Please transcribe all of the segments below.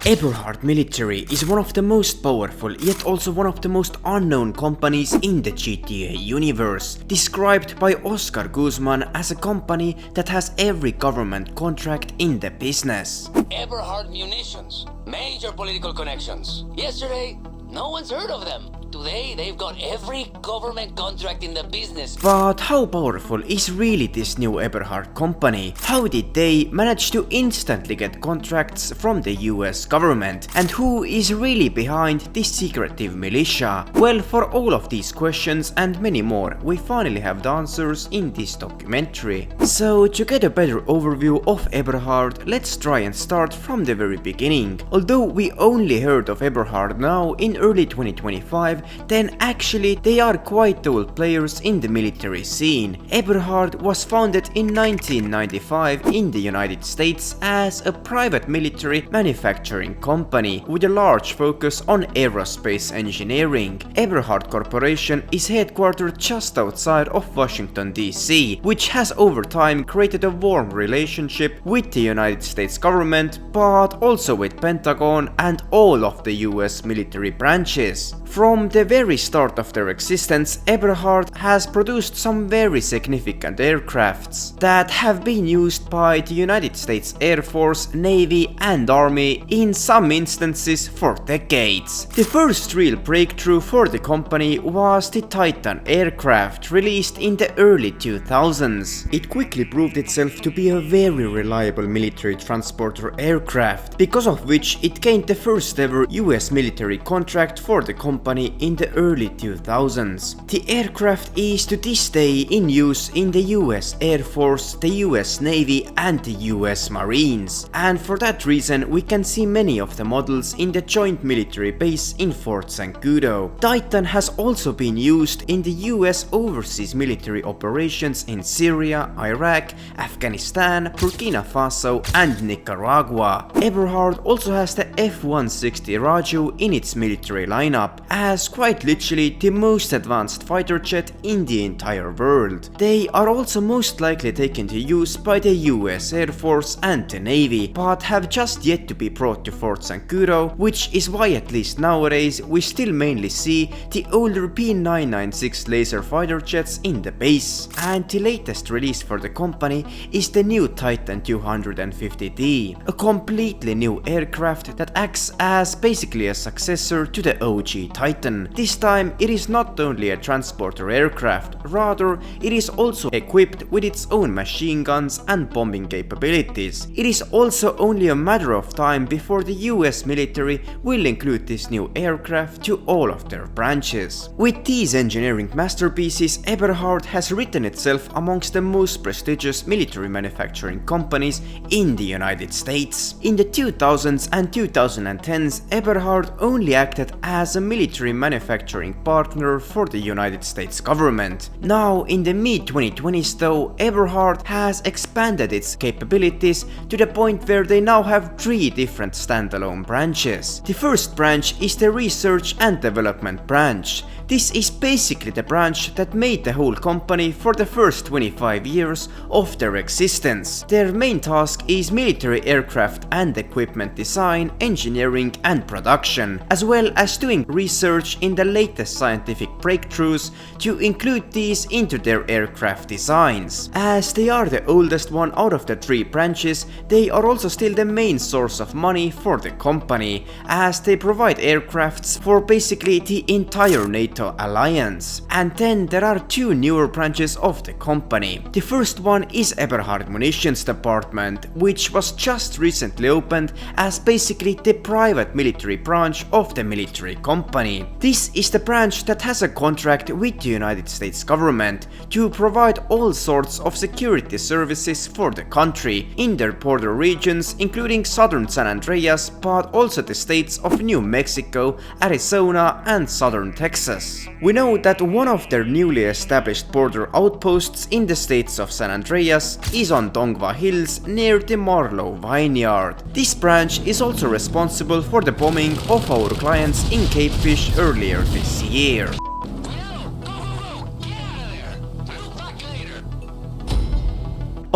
Eberhard Military is one of the most powerful yet also one of the most unknown companies in the GTA universe, described by Oscar Guzman as a company that has every government contract in the business. Eberhard Munitions, major political connections. Yesterday, no one's heard of them. Today, they've got every government contract in the business. But how powerful is really this new Eberhard company? How did they manage to instantly get contracts from the US government? And who is really behind this secretive militia? Well, for all of these questions and many more, we finally have the answers in this documentary. So to get a better overview of Eberhard, let's try and start from the very beginning. Although we only heard of Eberhard now in early 2025, then actually they are quite old players in the military scene. Eberhard was founded in 1995 in the United States as a private military manufacturing company with a large focus on aerospace engineering. Eberhard Corporation is headquartered just outside of Washington DC, which has over time created a warm relationship with the United States government, but also with Pentagon and all of the US military branches. From the very start of their existence, Eberhard has produced some very significant aircrafts that have been used by the United States Air Force, Navy and Army in some instances for decades. The first real breakthrough for the company was the Titan aircraft, released in the early 2000s. It quickly proved itself to be a very reliable military transporter aircraft, because of which it gained the first ever US military contract for the company in the early 2000s. The aircraft is to this day in use in the US Air Force, the US Navy and the US Marines, and for that reason we can see many of the models in the joint military base in Fort Zancudo. Titan has also been used in the US overseas military operations in Syria, Iraq, Afghanistan, Burkina Faso and Nicaragua. Eberhard also has the F-160 Raju in its military lineup, as quite literally the most advanced fighter jet in the entire world. They are also most likely taken to use by the US Air Force and the Navy, but have just yet to be brought to Fort Zancudo, which is why at least nowadays we still mainly see the older P996 laser fighter jets in the base. And the latest release for the company is the new Titan 250D, a completely new aircraft that acts as basically a successor to the OG Titan. This time it is not only a transporter aircraft, rather it is also equipped with its own machine guns and bombing capabilities. It is also only a matter of time before the US military will include this new aircraft to all of their branches. With these engineering masterpieces, Eberhard has written itself amongst the most prestigious military manufacturing companies in the United States. In the 2000s and 2010s, Eberhard only acted as a military manufacturing partner for the United States government. Now, in the mid-2020s though, Eberhard has expanded its capabilities to the point where they now have 3 different standalone branches. The first branch is the Research and Development branch. This is basically the branch that made the whole company for the first 25 years of their existence. Their main task is military aircraft and equipment design, engineering and production, as well as doing research in the latest scientific breakthroughs to include these into their aircraft designs. As they are the oldest one out of the 3 branches, they are also still the main source of money for the company, as they provide aircrafts for basically the entire NATO alliance. And then there are 2 newer branches of the company. The first one is Eberhard Munitions Department, which was just recently opened as basically the private military branch of the military company. This is the branch that has a contract with the United States government to provide all sorts of security services for the country in their border regions, including southern San Andreas, but also the states of New Mexico, Arizona and southern Texas. We know that one of their newly established border outposts in the states of San Andreas is on Tongva Hills near the Marlow Vineyard. This branch is also responsible for the bombing of our clients in Cape Fish earlier this year.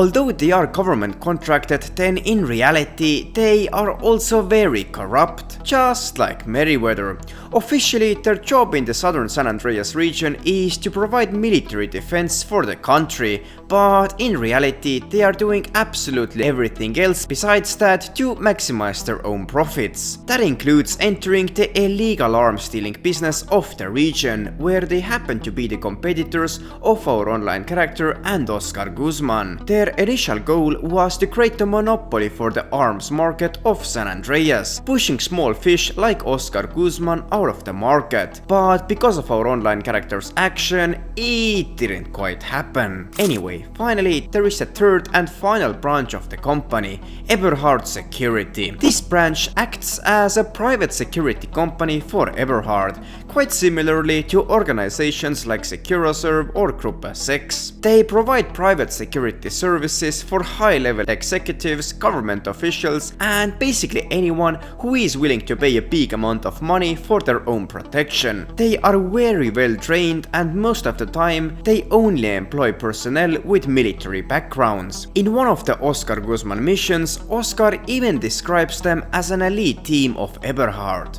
Although they are government contracted, then in reality they are also very corrupt, just like Merryweather. Officially, their job in the southern San Andreas region is to provide military defense for the country, but in reality they are doing absolutely everything else besides that to maximize their own profits. That includes entering the illegal arms stealing business of the region, where they happen to be the competitors of our online character and Oscar Guzman. Their initial goal was to create a monopoly for the arms market of San Andreas, pushing small fish like Oscar Guzman out of the market. But because of our online character's action, it didn't quite happen. Anyway, finally there is a third and final branch of the company, Eberhard Security. This branch acts as a private security company for Eberhard, quite similarly to organizations like Securaserve or Gruppe 6. They provide private security services for high-level executives, government officials, and basically anyone who is willing to pay a big amount of money for their own protection. They are very well trained, and most of the time they only employ personnel with military backgrounds. In one of the Oscar Guzman missions, Oscar even describes them as an elite team of Eberhard.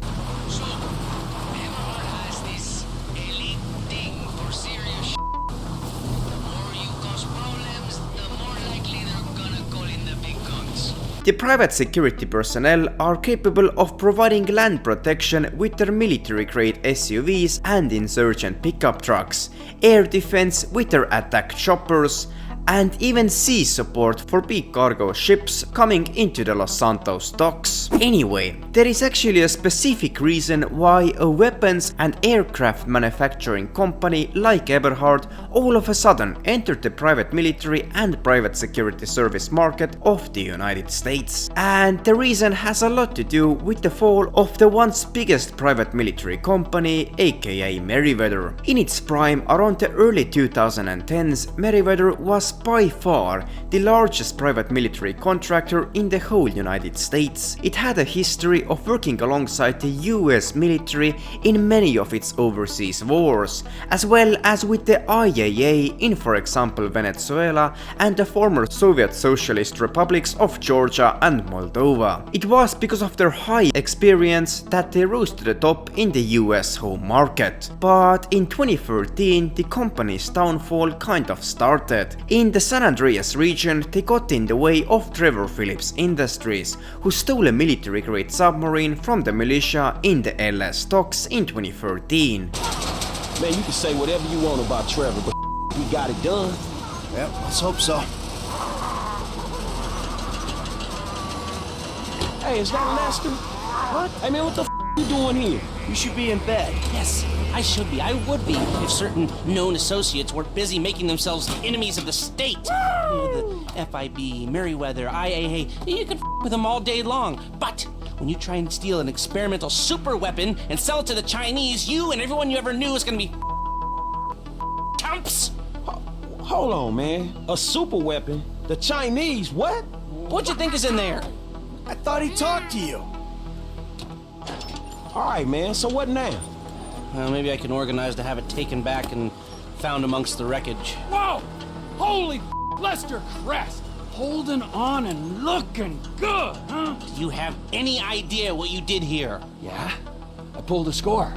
The private security personnel are capable of providing land protection with their military-grade SUVs and insurgent pickup trucks, air defense with their attack choppers, and even sea support for big cargo ships coming into the Los Santos docks. Anyway, there is actually a specific reason why a weapons and aircraft manufacturing company like Eberhard all of a sudden entered the private military and private security service market of the United States. And the reason has a lot to do with the fall of the once biggest private military company, aka Merryweather. In its prime around the early 2010s, Merryweather was by far the largest private military contractor in the whole United States. It had a history of working alongside the US military in many of its overseas wars, as well as with the IAA in, for example, Venezuela and the former Soviet Socialist republics of Georgia and Moldova. It was because of their high experience that they rose to the top in the US home market. But in 2013, the company's downfall kind of started. In the San Andreas region, they got in the way of Trevor Phillips Industries, who stole a military-grade submarine from the militia in the LS docks in 2013. Man, you can say whatever you want about Trevor, but we got it done. Well, let's hope so. Hey, is that Lester? What? Hey, man, what the you doing here? You should be in bed. Yes, I should be. I would be if certain known associates weren't busy making themselves enemies of the state. You know, the FIB, Merryweather, IAA, you could with them all day long. But when you try and steal an experimental super weapon and sell it to the Chinese, you and everyone you ever knew is gonna be chumps. Hold on, man. A super weapon? The Chinese, what? What'd you think is in there? I thought he talked to you. All right, man, so what now? Well, maybe I can organize to have it taken back and found amongst the wreckage. Whoa! Holy Lester Crest! Holding on and looking good, huh? Do you have any idea what you did here? Yeah, I pulled a score.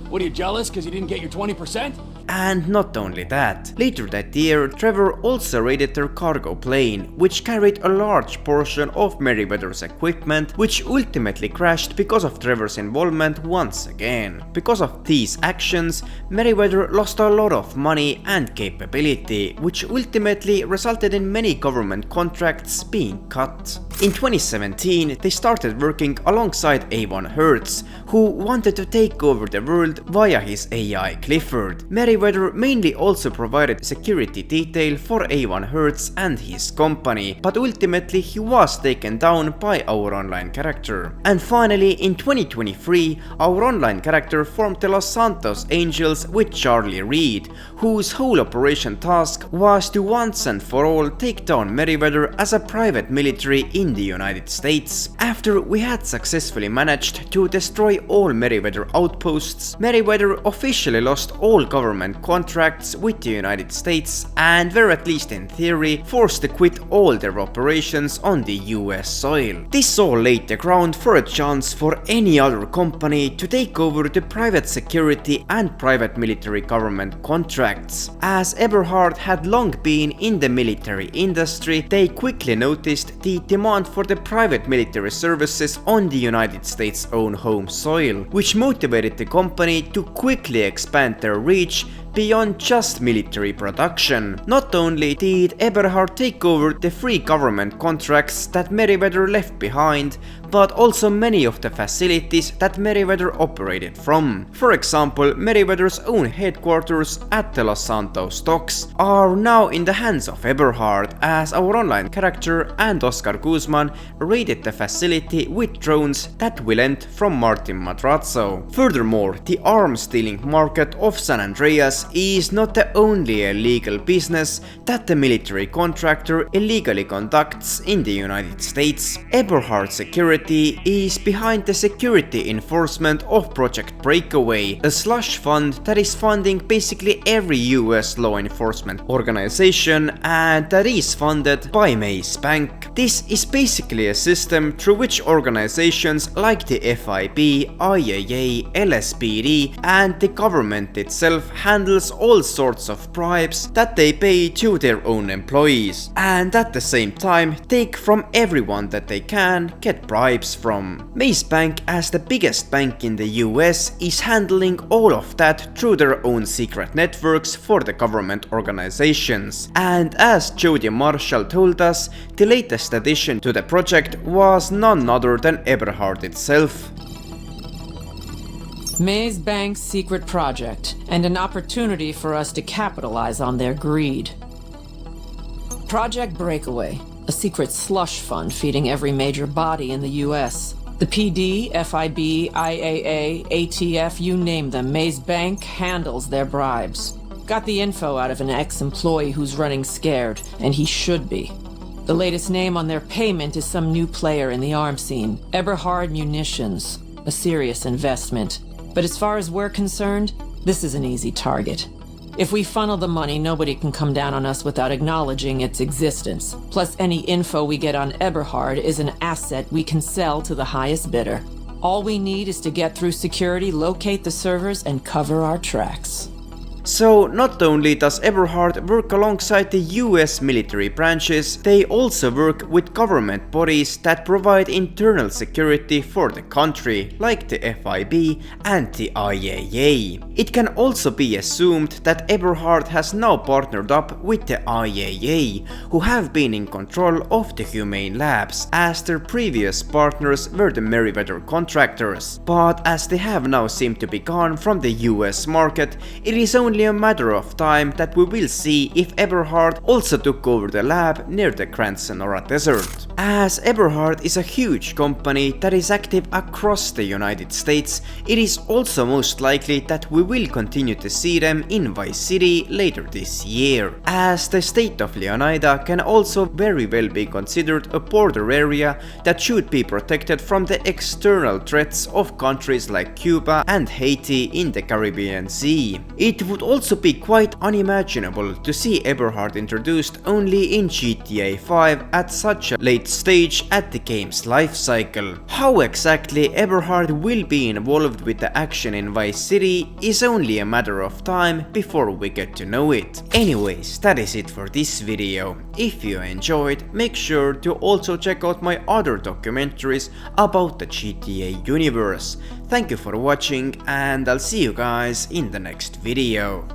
What are you, jealous because you didn't get your 20%? And not only that, later that year, Trevor also raided their cargo plane, which carried a large portion of Merryweather's equipment, which ultimately crashed because of Trevor's involvement once again. Because of these actions, Merryweather lost a lot of money and capability, which ultimately resulted in many government contracts being cut. In 2017, they started working alongside Avon Hertz, who wanted to take over the world via his AI Clifford. Merryweather mainly also provided security detail for Avon Hertz and his company, but ultimately he was taken down by our online character. And finally, in 2023, our online character formed the Los Santos Angels with Charlie Reed, whose whole operation task was to once and for all take down Merryweather as a private military in the United States. After we had successfully managed to destroy all Merryweather outposts, Merryweather officially lost all government government contracts with the United States and were, at least in theory, forced to quit all their operations on the US soil. This all laid the ground for a chance for any other company to take over the private security and private military government contracts. As Eberhard had long been in the military industry, they quickly noticed the demand for the private military services on the United States' own home soil, which motivated the company to quickly expand their reach beyond just military production. Not only did Eberhard take over the free government contracts that Merryweather left behind, but also many of the facilities that Merryweather operated from. For example, Merryweather's own headquarters at the Los Santos docks are now in the hands of Eberhard, as our online character and Oscar Guzman raided the facility with drones that we lent from Martin Madrazo. Furthermore, the arms dealing market of San Andreas is not the only illegal business that the military contractor illegally conducts in the United States. Eberhard Security is behind the security enforcement of Project Breakaway, a slush fund that is funding basically every US law enforcement organization and that is funded by Maze Bank. This is basically a system through which organizations like the FIB, IAA, LSPD and the government itself handles all sorts of bribes that they pay to their own employees, and at the same time take from everyone that they can get bribes from. Maze Bank, as the biggest bank in the US, is handling all of that through their own secret networks for the government organizations. And as Jody Marshall told us, the latest addition to the project was none other than Eberhard itself. Maze Bank's secret project, and an opportunity for us to capitalize on their greed. Project Breakaway, a secret slush fund feeding every major body in the US. The PD, FIB, IAA, ATF, you name them, Maze Bank handles their bribes. Got the info out of an ex-employee who's running scared, and he should be. The latest name on their payment is some new player in the arms scene, Eberhard Munitions, a serious investment. But as far as we're concerned, this is an easy target. If we funnel the money, nobody can come down on us without acknowledging its existence. Plus, any info we get on Eberhard is an asset we can sell to the highest bidder. All we need is to get through security, locate the servers, and cover our tracks. So not only does Eberhard work alongside the US military branches, they also work with government bodies that provide internal security for the country, like the FIB and the IAA. It can also be assumed that Eberhard has now partnered up with the IAA, who have been in control of the Humane Labs, as their previous partners were the Merryweather contractors. But as they have now seemed to be gone from the US market, it is only a matter of time that we will see if Eberhard also took over the lab near the Grand Sonora Desert. As Eberhard is a huge company that is active across the United States, it is also most likely that we will continue to see them in Vice City later this year, as the state of Leonida can also very well be considered a border area that should be protected from the external threats of countries like Cuba and Haiti in the Caribbean Sea. It would also be quite unimaginable to see Eberhard introduced only in GTA 5 at such a late stage at the game's life cycle. How exactly Eberhard will be involved with the action in Vice City is only a matter of time before we get to know it. Anyways, that is it for this video. If you enjoyed, make sure to also check out my other documentaries about the GTA universe. Thank you for watching, and I'll see you guys in the next video.